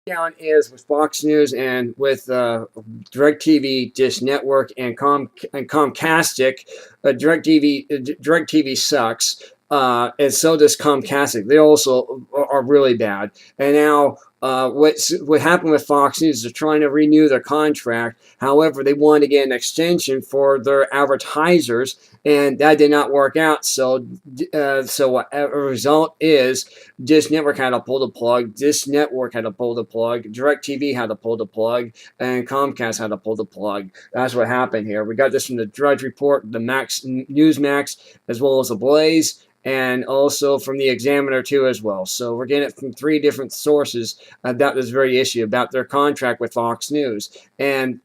Down is with Fox News and with DirecTV, Dish Network, and Comcastic. DirecTV sucks, and so does Comcastic. They also are really bad. And now, what happened with Fox News is they're trying to renew their contract. However, they wanted to get an extension for their advertisers, and that did not work out. So what a result is Dish Network had to pull the plug, Dish Network had to pull the plug, DirecTV had to pull the plug, and Comcast had to pull the plug. That's what happened here. We got this from the Drudge Report, the Newsmax, as well as the Blaze, and also from the Examiner too as well. So we're getting it from 3 different sources about this very issue, about their contract with Fox News. And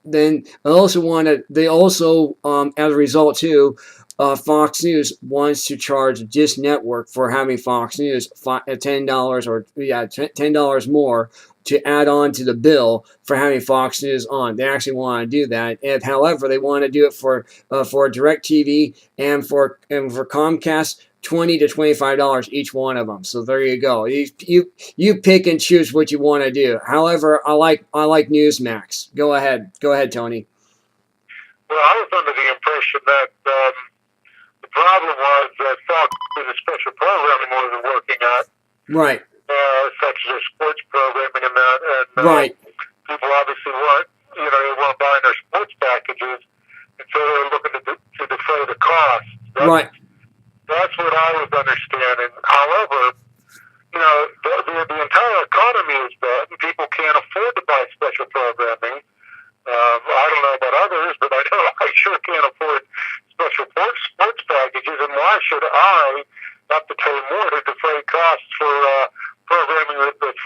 then they also as a result too, Fox News wants to charge Dish Network for having Fox News $10 or $10 more to add on to the bill for having Fox News on. They actually want to do that. And however, they want to do it for DirecTV and for Comcast, $20 to $25 each one of them. So there you go. You pick and choose what you want to do. However, I like Newsmax. Go ahead, Tony. Well, I was under the impression that the problem was that Fox News special programming wasn't working out. Right. Such as sports programming and that, and right. People obviously weren't buying their sports packages, and so they were looking to defray the cost. Right. That's what I was understanding. However, the entire economy is bad, and people can't afford to buy special programming. I don't know about others, but I know I sure can't afford special sports packages, and why should I have to pay more to defray costs for programming that's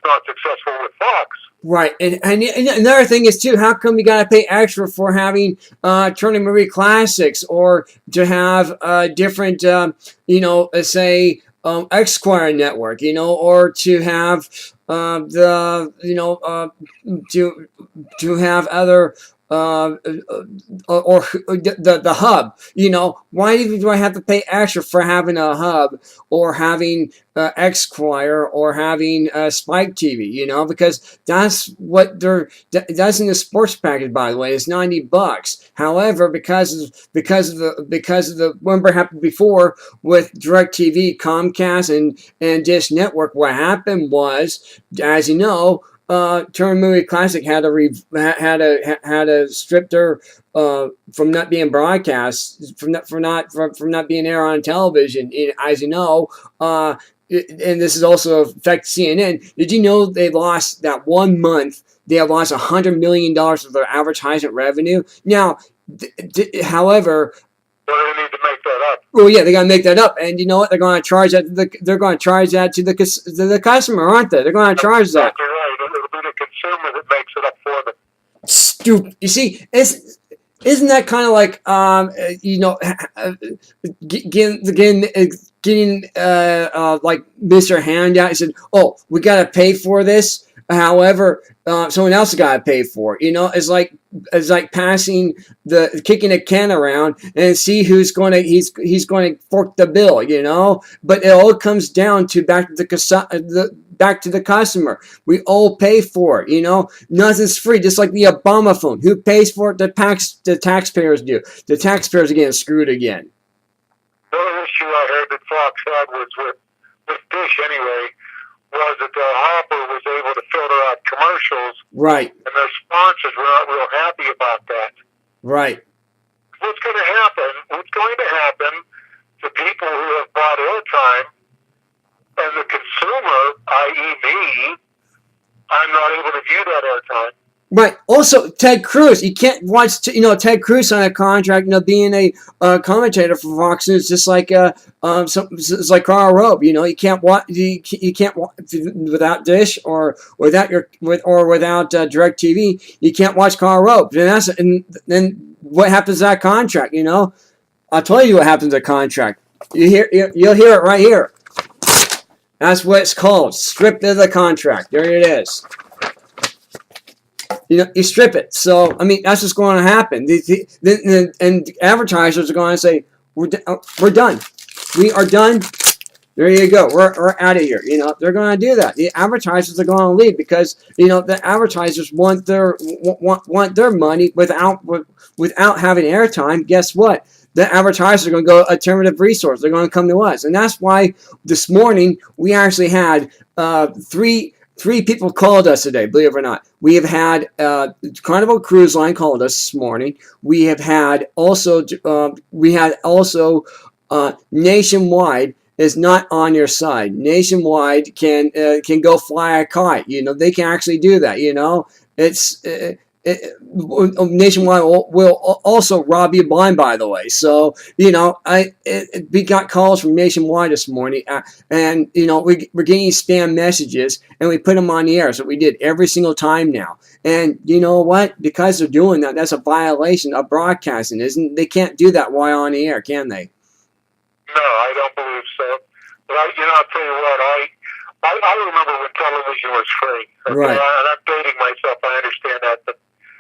not successful with Fox? Right, and another thing is too, how come you got to pay extra for having Turner Movie Classics, or to have different, say Esquire Network, or to have to have other. Or the hub, why do I have to pay extra for having a hub, or having Esquire, or having Spike TV? Because that's what that's in the sports package. By the way, it's $90. However, because of the what happened before with DirecTV, Comcast, and Dish Network, what happened was, as you know, Turner Movie Classic had to strip their from not being broadcast, from not being aired on television. As you know, and this is also affect CNN. Did you know they lost that 1 month? They have lost $100 million of their advertisement revenue. Now, however. Well, they need to make that up. Well, yeah, they got to make that up, and you know what? They're going to charge that. They're going to charge that to the customer, aren't they? They're going to charge that. Exactly right. It'll be the consumer that makes it up for them. Stupid. You see, isn't that kind of like getting like Mr. Handout? He said, "Oh, we got to pay for this." However, someone else got to pay for it. It's like kicking a can around and see who's going to fork the bill. But it all comes down to back to the customer. We all pay for it. Nothing's free. Just like the Obama phone, who pays for it? The taxpayers do. The taxpayers are getting screwed again. Another issue I heard that Fox had was with Dish anyway. Was that Hopper was able to filter out commercials, right? And their sponsors were not real happy about that, right? What's going to happen? What's going to happen to people who have bought airtime, and the consumer, i.e., me, I'm not able to view that airtime. Right. Also, Ted Cruz. You can't watch, Ted Cruz on a contract, being a commentator for Fox News, just like it's like Karl Rove. You can't watch. You can't watch without Dish or without DirecTV. You can't watch Karl Rove. And then what happens to that contract? I'll tell you what happens to the contract. You'll hear it right here. That's what it's called. Stripped of the contract. There it is. You strip it. So, that's what's going to happen. And advertisers are going to say, we're done. We are done. There you go. We're out of here. You know, they're going to do that. The advertisers are going to leave because you know the advertisers want their money without having airtime. Guess what? The advertisers are going to go alternative resource. They're going to come to us, and that's why this morning we actually had three people called us today. Believe it or not, we have had Carnival Cruise Line called us this morning. We have had also Nationwide is not on your side. Nationwide can go fly a kite. You know, they can actually do that. You know, it's Nationwide will also rob you blind. By the way, so you know, we got calls from Nationwide this morning, and you know, we're getting spam messages, and we put them on the air. So we did every single time now. And you know what? Because they're doing that, that's a violation of broadcasting, isn't? They can't do that while on the air, can they? No, I don't believe so. But I'll tell you what, I remember when television was free. Okay? Right. I'm dating myself. I understand that, but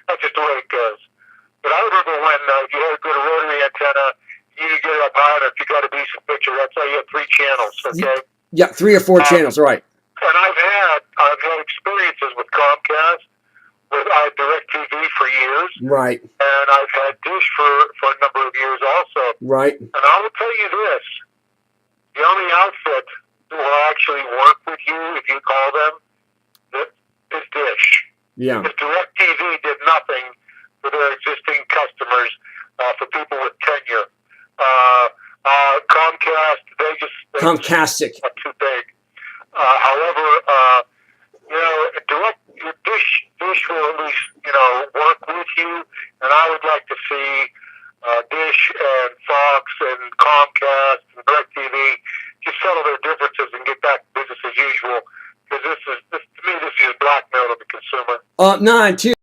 that's just the way it goes. But I remember when you had a good rotary antenna, you could get it up high enough, you got a decent picture. That's how you had 3 channels. Okay. Yeah, 3 or 4 channels. Right. And I've had experiences with Comcast. I had DirecTV for years. Right. And I've had Dish for a number of years also. Right. And I will tell you this. The only outfit that will actually work with you, if you call them, is Dish. Yeah. Because DirecTV did nothing for their existing customers, for people with tenure. Comcast, they Comcastic. are too big. However, Dish will at least, work with you, and I would like to see Dish and Fox and Comcast and DirecTV just settle their differences and get back to business as usual. Because to me, this is blackmail to the consumer. Not too.